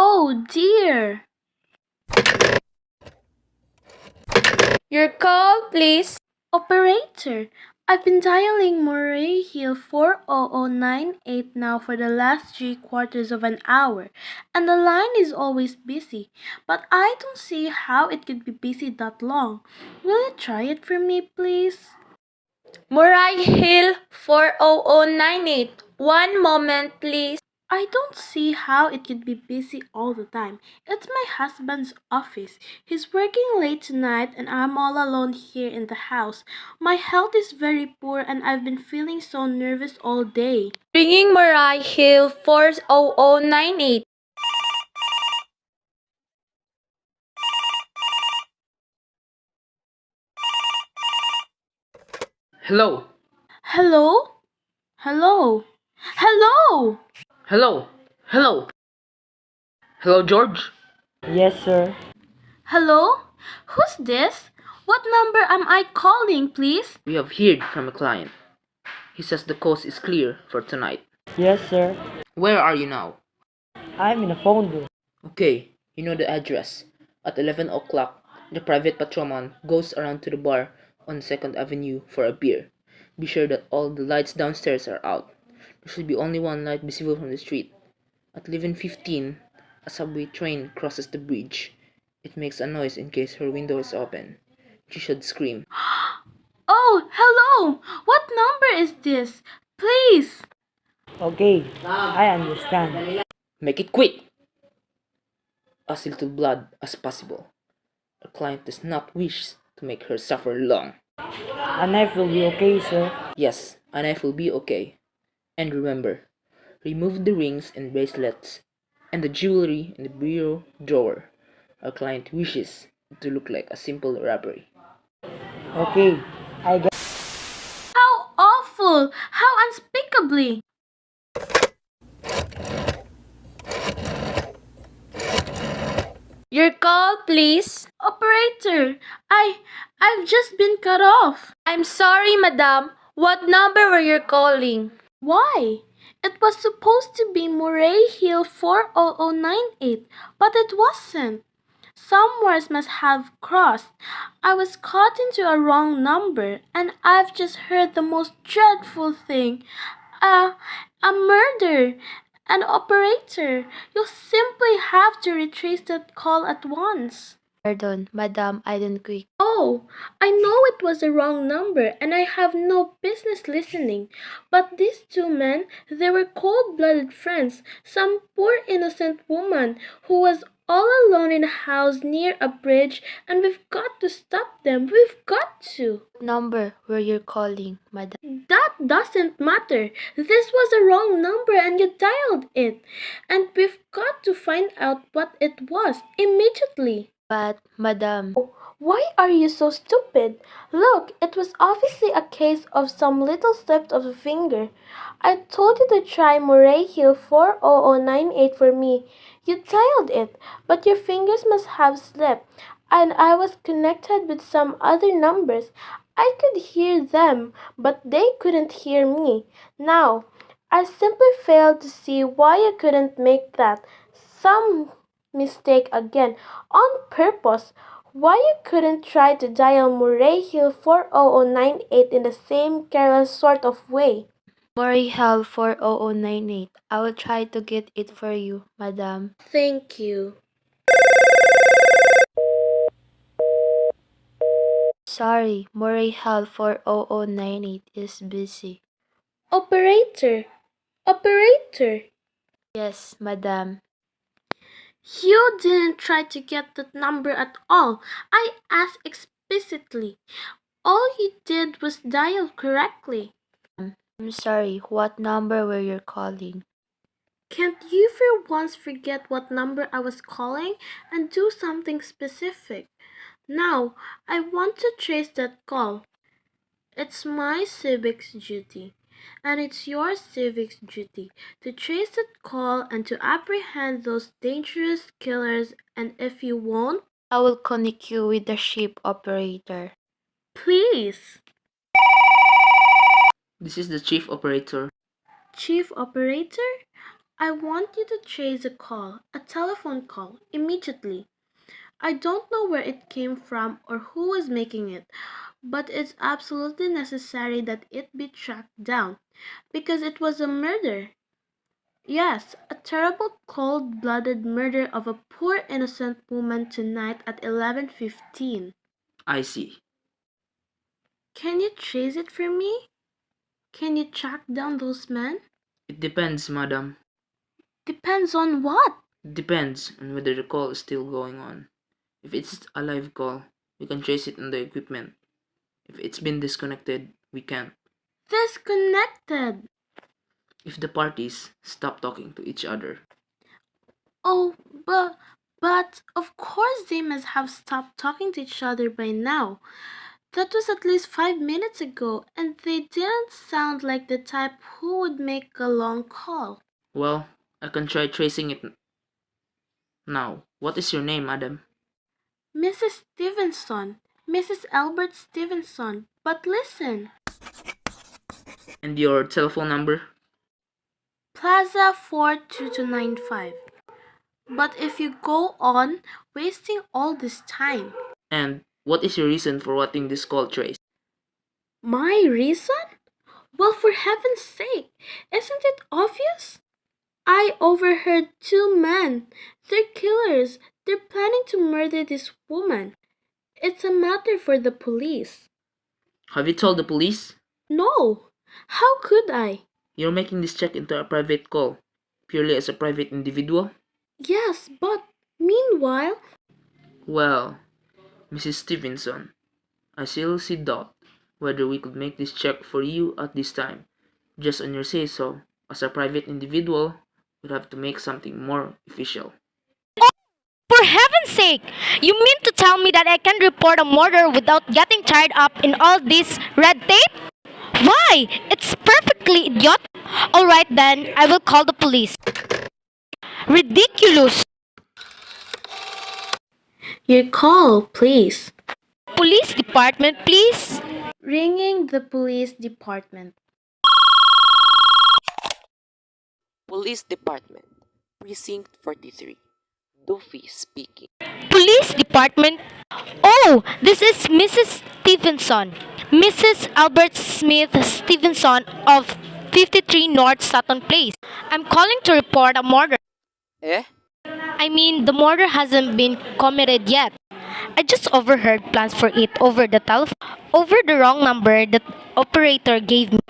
Oh dear! Your call, please. Operator, I've been dialing Murray Hill 40098 now for the last 3/4 of an hour, and the line is always busy, but I don't see how it could be busy that long. Will you try it for me, please? Murray Hill 40098. One moment, please. I don't see how it could be busy all the time. It's my husband's office. He's working late tonight and I'm all alone here in the house. My health is very poor and I've been feeling so nervous all day. Ringing Murray Hill 40098. Hello. Hello? Hello? Hello? Hello. Hello. Hello, George. Yes, sir. Hello? Who's this? What number am I calling, please? We have heard from a client. He says the coast is clear for tonight. Yes, sir. Where are you now? I'm in a phone booth. Okay, you know the address. At 11 o'clock, the private patrolman goes around to the bar on 2nd Avenue for a beer. Be sure that all the lights downstairs are out. There should be only one light visible from the street. At 11:15, a subway train crosses the bridge. It makes a noise in case her window is open. She should scream. Oh, hello! What number is this? Please! Okay, I understand. Make it quick! As little blood as possible. The client does not wish to make her suffer long. A knife will be okay, sir. Yes, a knife will be okay. And remember, remove the rings and bracelets and the jewelry in the bureau drawer. Our client wishes it to look like a simple robbery. Okay, I get. How awful! How unspeakably! Your call, please. Operator, I've just been cut off. I'm sorry, madam. What number were you calling? Why? It was supposed to be Murray Hill 40098, but it wasn't. Some wires must have crossed. I was caught into a wrong number, and I've just heard the most dreadful thing. A murder! An operator! You'll simply have to retrace that call at once. Pardon, madam, I didn't quick. Oh, I know it was the wrong number and I have no business listening. But these two men, they were cold-blooded friends. Some poor innocent woman who was all alone in a house near a bridge, and we've got to stop them. We've got to. Number were you calling, madam? That doesn't matter. This was a wrong number and you dialed it. And we've got to find out what it was immediately. But, madam, Why are you so stupid? Look, it was obviously a case of some little slip of a finger. I told you to try Murray Hill 40098 for me. You dialed it, but your fingers must have slipped, and I was connected with some other numbers. I could hear them, but they couldn't hear me. Now, I simply failed to see why you couldn't make that. Some mistake again, on purpose. Why you couldn't try to dial Murray Hill 40098 in the same careless sort of way? Murray Hill 40098. I will try to get it for you, madam. Thank you. Sorry, Murray Hill 40098 is busy. Operator! Operator! Yes, madam. You didn't try to get that number at all. I asked explicitly. All you did was dial correctly. I'm sorry, what number were you calling? Can't you for once forget what number I was calling and do something specific? Now, I want to trace that call. It's my civic's duty, and it's your civic's duty, to trace that call and to apprehend those dangerous killers, and if you won't, I will connect you with the ship operator. please. This is the chief operator. Chief operator? I want you to trace a telephone call, immediately. I don't know where it came from or who was making it, but it's absolutely necessary that it be tracked down, because it was a murder. Yes, a terrible cold-blooded murder of a poor innocent woman tonight at 11:15. I see. Can you trace it for me? Can you track down those men? It depends, madam. Depends on what? Depends on whether the call is still going on. If it's a live call, we can trace it on the equipment. If it's been disconnected, we can't. Disconnected. If the parties stop talking to each other. Oh, but of course they must have stopped talking to each other by now. That was at least 5 minutes ago, and they didn't sound like the type who would make a long call. Well, I can try tracing it now. What is your name, madam? Mrs. Stevenson, Mrs. Albert Stevenson. But listen, And your telephone number? Plaza 42295. But if you go on wasting all this time. And what is your reason for wanting this call traced? My reason? Well, for heaven's sake, isn't it obvious? I overheard two men. They're killers. They're planning to murder this woman. It's a matter for the police. Have you told the police? No. How could I? You're making this check into a private call, purely as a private individual? Yes, but meanwhile. Well, Mrs. Stevenson, I seriously doubt whether we could make this check for you at this time. Just on your say-so, as a private individual, we'd have to make something more official. For heaven's sake! You mean to tell me that I can report a murder without getting tied up in all this red tape? Why? It's perfectly idiotic. Alright then, I will call the police. Ridiculous! Your call, please. Police department, please. Ringing the police department. Police Department, Precinct 43. Duffy speaking. Police department. Oh, this is Mrs. Stevenson. Mrs. Albert Smith Stevenson of 53 North Sutton Place. I'm calling to report a murder. Eh? I mean, the murder hasn't been committed yet. I just overheard plans for it over the telephone, over the wrong number that operator gave me.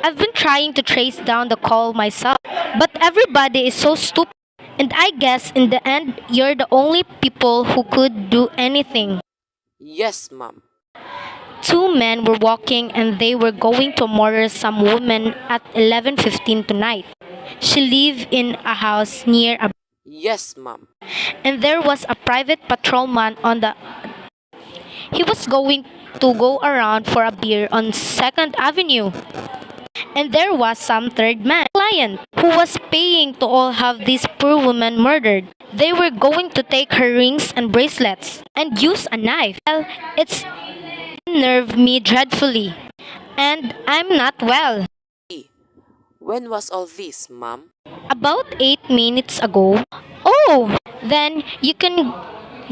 I've been trying to trace down the call myself, but everybody is so stupid. And I guess in the end, you're the only people who could do anything. Yes, ma'am. Two men were walking and they were going to murder some woman at 11:15 tonight. She lived in a house near a Yes, ma'am. and there was a private patrolman on the he was going to go around for a beer on 2nd Avenue. And there was some third man, client, who was paying to all have this poor woman murdered. They were going to take her rings and bracelets and use a knife. Well, it's unnerved me dreadfully. And I'm not well. When was all this, ma'am? About 8 minutes ago. Oh, then you can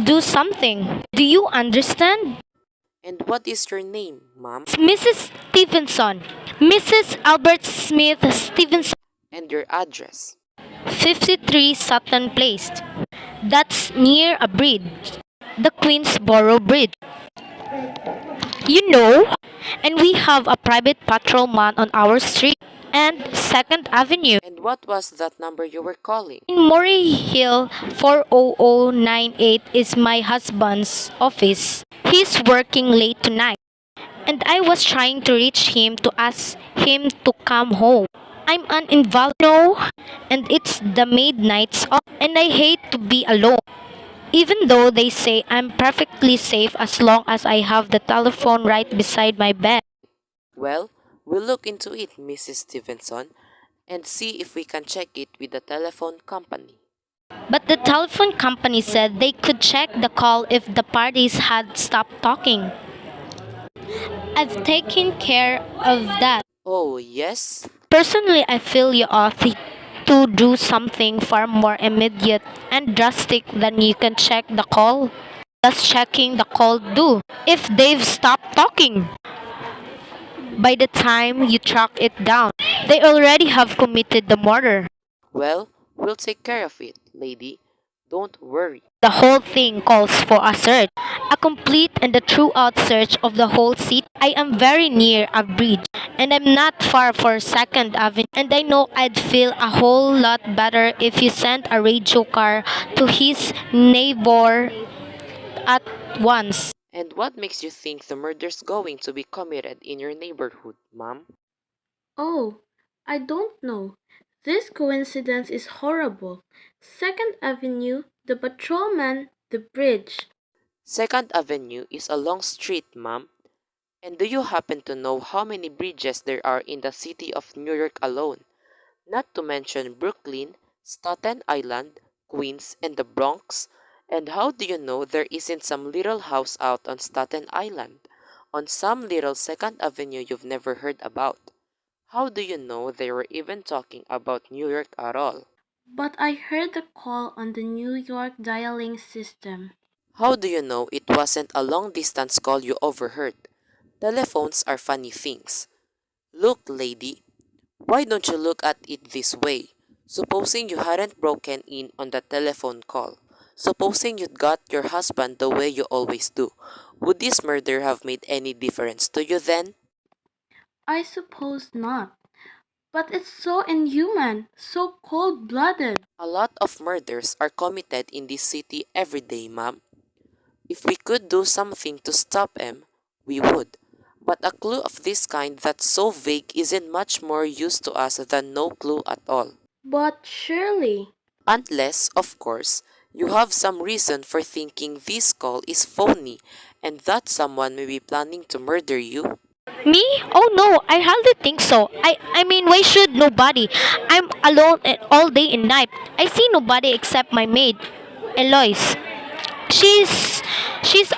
do something. Do you understand? And what is your name, ma'am? It's Mrs. Stevenson. Mrs. Albert Smith Stevenson, And your address? 53 Sutton Place. That's near a bridge. The Queensboro Bridge. You know, and we have a private patrolman on our street and 2nd Avenue. And what was that number you were calling? In Murray Hill 40098 is my husband's office. He's working late tonight. And I was trying to reach him to ask him to come home. I'm an invalid, no, and it's the midnights off, and I hate to be alone. Even though they say I'm perfectly safe as long as I have the telephone right beside my bed. Well, we'll look into it, Mrs. Stevenson, and see if we can check it with the telephone company. But the telephone company said they could check the call if the parties had stopped talking. I've taken care of that. Oh, yes? Personally, I feel you, to do something far more immediate and drastic than you can check the call. Does checking the call do? If they've stopped talking by the time you track it down, they already have committed the murder. Well, we'll take care of it, lady. Don't worry. The whole thing calls for a search, a complete and a throughout search of the whole city. I am very near a bridge, and I'm not far for Second Avenue, and I know I'd feel a whole lot better if you sent a radio car to his neighbor at once. And what makes you think the murder's going to be committed in your neighborhood, ma'am? Oh, I don't know. This coincidence is horrible. Second Avenue, the patrolman, the bridge. Second Avenue is a long street, ma'am. And do you happen to know how many bridges there are in the city of New York alone? Not to mention Brooklyn, Staten Island, Queens, and the Bronx. And how do you know there isn't some little house out on Staten Island, on some little Second Avenue you've never heard about? How do you know they were even talking about New York at all? But I heard the call on the New York dialing system. How do you know it wasn't a long distance call you overheard? Telephones are funny things. Look, lady, why don't you look at it this way? Supposing you hadn't broken in on the telephone call. Supposing you'd got your husband the way you always do. Would this murder have made any difference to you then? I suppose not. But it's so inhuman, so cold-blooded. A lot of murders are committed in this city every day, ma'am. If we could do something to stop them, we would. But a clue of this kind that's so vague isn't much more use to us than no clue at all. But surely, Unless, of course, you have some reason for thinking this call is phony and that someone may be planning to murder you. Me? Oh no, I hardly think so. I mean, why should nobody? I'm alone all day and night. I see nobody except my maid, Eloise. She's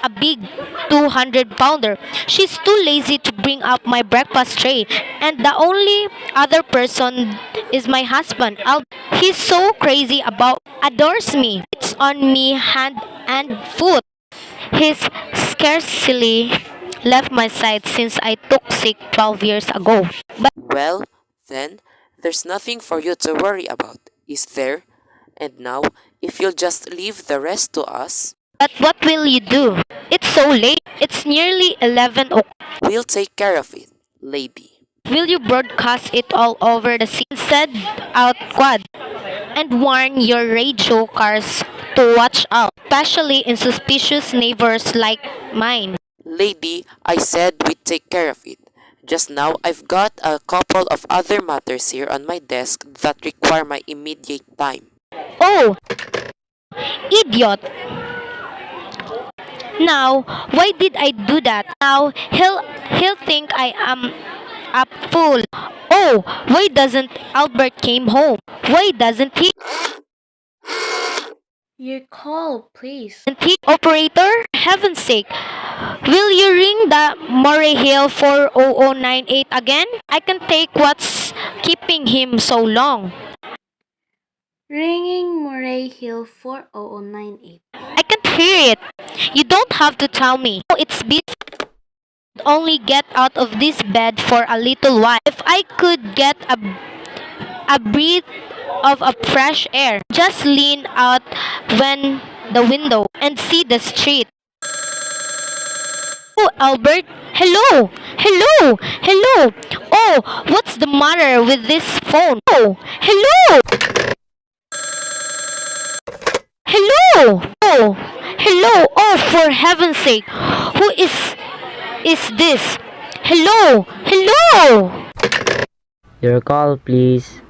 a big 200-pounder. She's too lazy to bring up my breakfast tray. And the only other person is my husband, Albert. He's so crazy about adores me. It's on me hand and foot. He's scarcely left my side since I took sick 12 years ago. Well, then, there's nothing for you to worry about, is there? And now, if you'll just leave the rest to us, But what will you do? It's so late. It's nearly 11 o'clock. we'll take care of it, lady. Will you broadcast it all over the city? Send out quad and warn your radio cars to watch out, especially in suspicious neighbors like mine. Lady, I said we'd take care of it. Just now, I've got a couple of other matters here on my desk that require my immediate time. Oh, idiot! Now, why did I do that? Now he'll think I am a fool. Oh, why doesn't Albert came home? Why doesn't he? your call, please. Operator, for heaven's sake, will you ring the Murray Hill 40098 again? I can take what's keeping him so long. Ringing Murray Hill 40098. I can't hear it. You don't have to tell me. Oh, it's busy. Only get out of this bed for a little while. If I could get a breath of a fresh air, just lean out when the window and see the street. Oh, Albert. Hello. Hello. Hello. Oh, what's the matter with this phone? Oh, hello. Hello. Oh, hello. Oh, for heaven's sake. Who is this? Hello. Hello. Your call, please.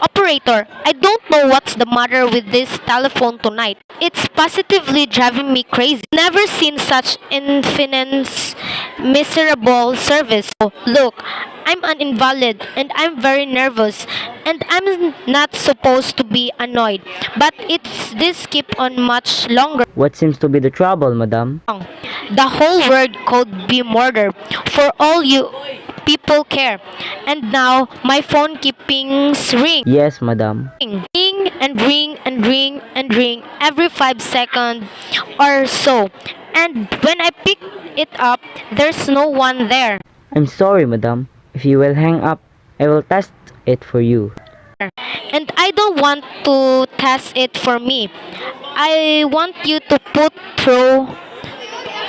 Operator, I don't know what's the matter with this telephone tonight. It's positively driving me crazy. Never seen such infinite, miserable service. Oh, look, I'm an invalid and I'm very nervous and I'm not supposed to be annoyed. But it's this keep on much longer. What seems to be the trouble, madam? The whole world could be murder. For all you people careful care. And now my phone keeps ring. Yes, madam. Ring and ring and ring and ring every 5 seconds or so. And when I pick it up, there's no one there. I'm sorry, madam. If you will hang up, I will test it for you. And I don't want to test it for me. I want you to put through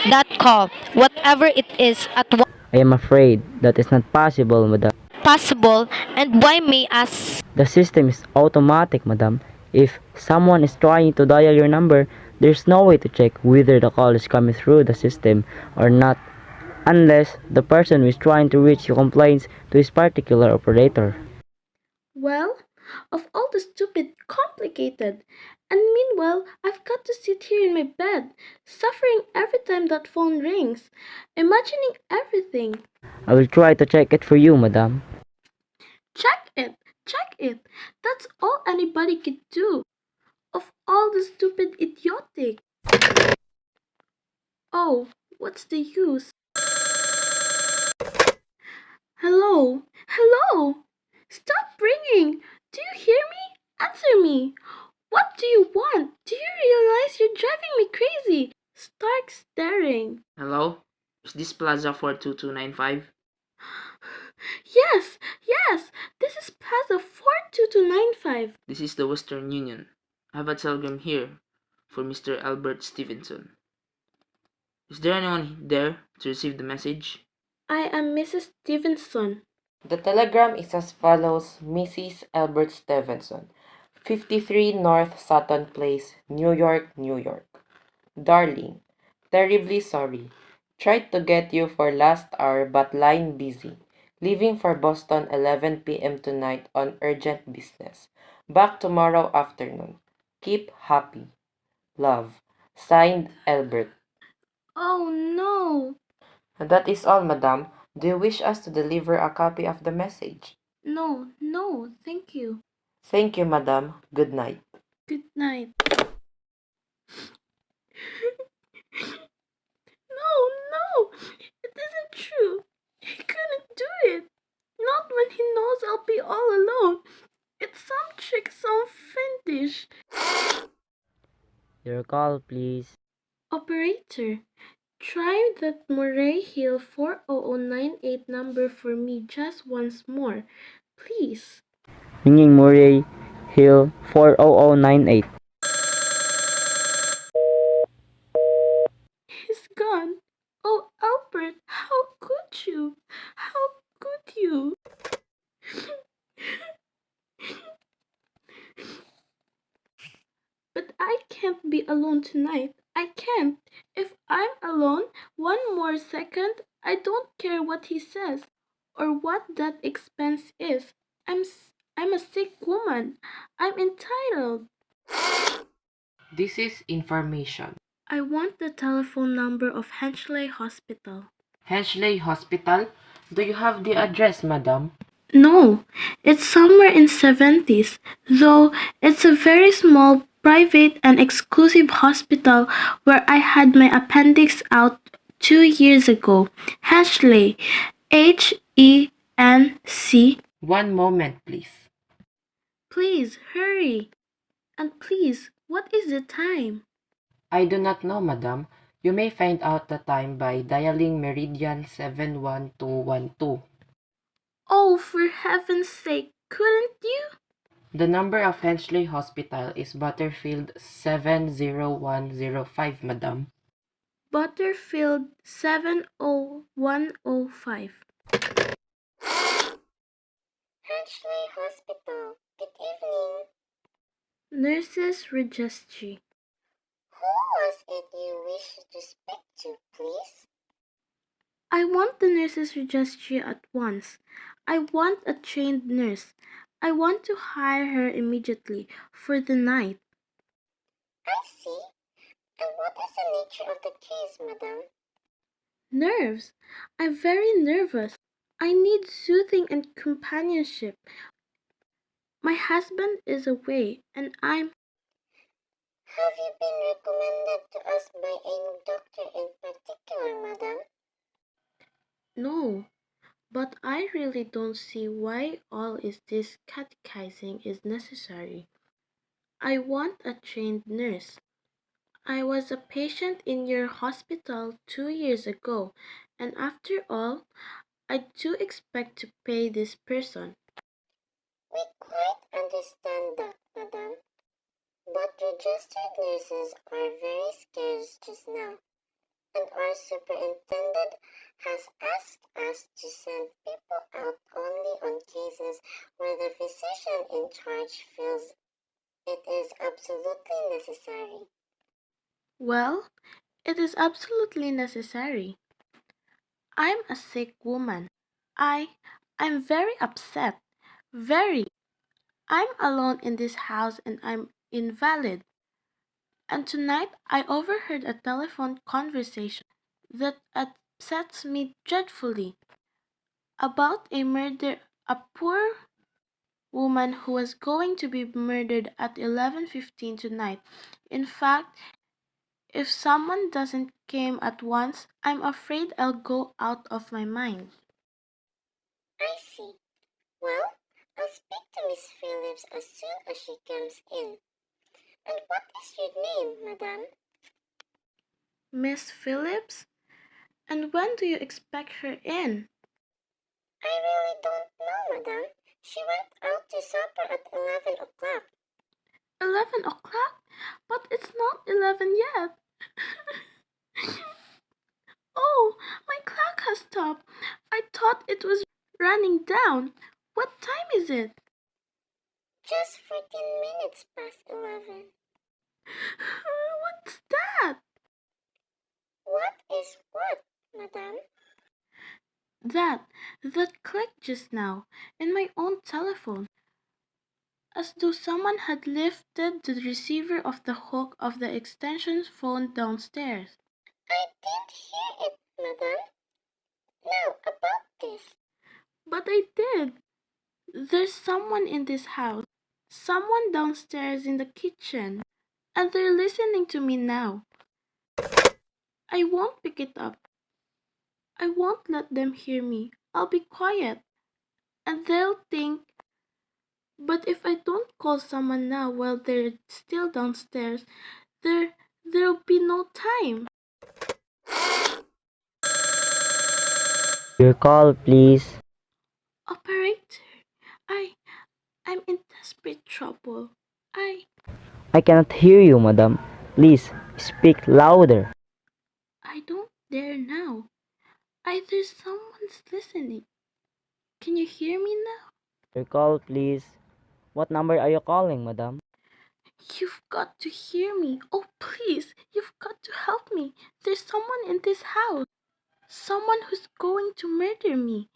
that call, whatever it is, at once I am afraid that is not possible, madam. possible. And why may ask? The system is automatic, madam. If someone is trying to dial your number, there's no way to check whether the call is coming through the system or not, unless the person who is trying to reach you complains to his particular operator. Well, of all the stupid, complicated. And meanwhile, I've got to sit here in my bed, suffering every time that phone rings, imagining everything. I will try to check it for you, madam. Check it, check it. That's all anybody could do. Of all the stupid, idiotic. Oh, what's the use? Hello, hello. Stop ringing. Do you hear me? Answer me. What do you want? Do you realize you're driving me crazy? Stark staring. Hello? Is this Plaza 42295? Yes, yes, this is Plaza 42295. This is the Western Union. I have a telegram here for Mr. Albert Stevenson. Is there anyone there to receive the message? I am Mrs. Stevenson. The telegram is as follows: Mrs. Albert Stevenson, 53 North Sutton Place, New York, New York. Darling, terribly sorry. Tried to get you for last hour but line busy. Leaving for Boston 11 p.m. tonight on urgent business. Back tomorrow afternoon. Keep happy. Love. Signed, Albert. Oh no. That is all, madam. Do you wish us to deliver a copy of the message? No, no, thank you. Thank you, madam. Good night. Good night. No, no, it isn't true. He couldn't do it. Not when he knows I'll be all alone. It's some trick, some fintish. Your call, please. Operator, try that Murray Hill 40098 number for me just once more, please. Ringing Murray Hill 40098. He's gone. Oh, Albert, how could you? How could you? But I can't be alone tonight. I can't. If I'm alone one more second, I don't care what he says or what that expense is. I'm a sick woman. I'm entitled. This is information. I want the telephone number of Henchley Hospital. Henchley Hospital? Do you have the address, madam? No, it's somewhere in 70s, though it's a very small, private and exclusive hospital where I had my appendix out 2 years ago. Henchley, Henc. One moment, please. Please, hurry. And please, what is the time? I do not know, madam. You may find out the time by dialing Meridian 71212. Oh, for heaven's sake, couldn't you? The number of Henchley Hospital is Butterfield 70105, madam. Butterfield 70105. Henchley Hospital. Good evening. Nurses Registry. Who was it you wish to speak to, please? I want the nurses registry at once. I want a trained nurse. I want to hire her immediately for the night. I see. And what is the nature of the case, madam? Nerves. I'm very nervous. I need soothing and companionship. My husband is away and I'm... Have you been recommended to us by any doctor in particular, madam? No, But I really don't see why all is this catechizing is necessary. I want a trained nurse. I was a patient in your hospital 2 years ago, and after all, I do expect to pay this person. We quite understand that, madam. But registered nurses are very scarce just now, and our superintendent has asked us to send people out only on cases where the physician in charge feels it is absolutely necessary. Well, it is absolutely necessary. I'm a sick woman. I'm very upset. Very. I'm alone in this house and I'm invalid. And tonight I overheard a telephone conversation that upsets me dreadfully about a poor woman who was going to be murdered at 11:15 tonight. In fact, if someone doesn't come at once, I'm afraid I'll go out of my mind. I see. Well, I'll speak to Miss Phillips as soon as she comes in. And what is your name, madam? Miss Phillips? And when do you expect her in? I really don't know, madam. She went out to supper at 11 o'clock. 11 o'clock? But it's not 11 yet. Oh, my clock has stopped. I thought it was running down. What time is it? Just 14 minutes past 11. What's that? What is what, madam? That clicked just now in my own telephone, as though someone had lifted the receiver off the hook of the extension phone downstairs. I didn't hear it, madam. Now, about this. But I did. There's someone in this house, someone downstairs in the kitchen, and they're listening to me now. I won't pick it up. I won't let them hear me. I'll be quiet, and they'll think. But if I don't call someone now while they're still downstairs, there'll be no time. Your call, please. Operator, I I'm in desperate trouble. I cannot hear you, madam. Please speak louder. I don't dare now. Either someone's listening. Can you hear me now? Your call, please. What number are you calling, madam? You've got to hear me. Oh, please, you've got to help me. There's someone in this house. Someone who's going to murder me.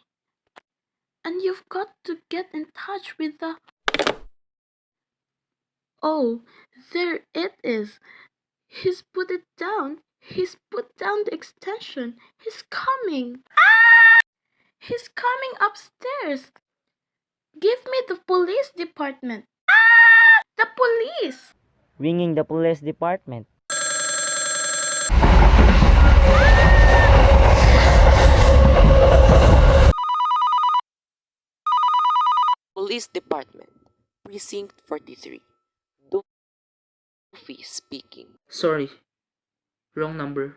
And you've got to get in touch with the... Oh, there it is. He's put it down. He's put down the extension. He's coming. He's coming upstairs. Give me the police department. The police! Ringing the police department. Police Department, Precinct 43. Duffy speaking. Sorry, wrong number.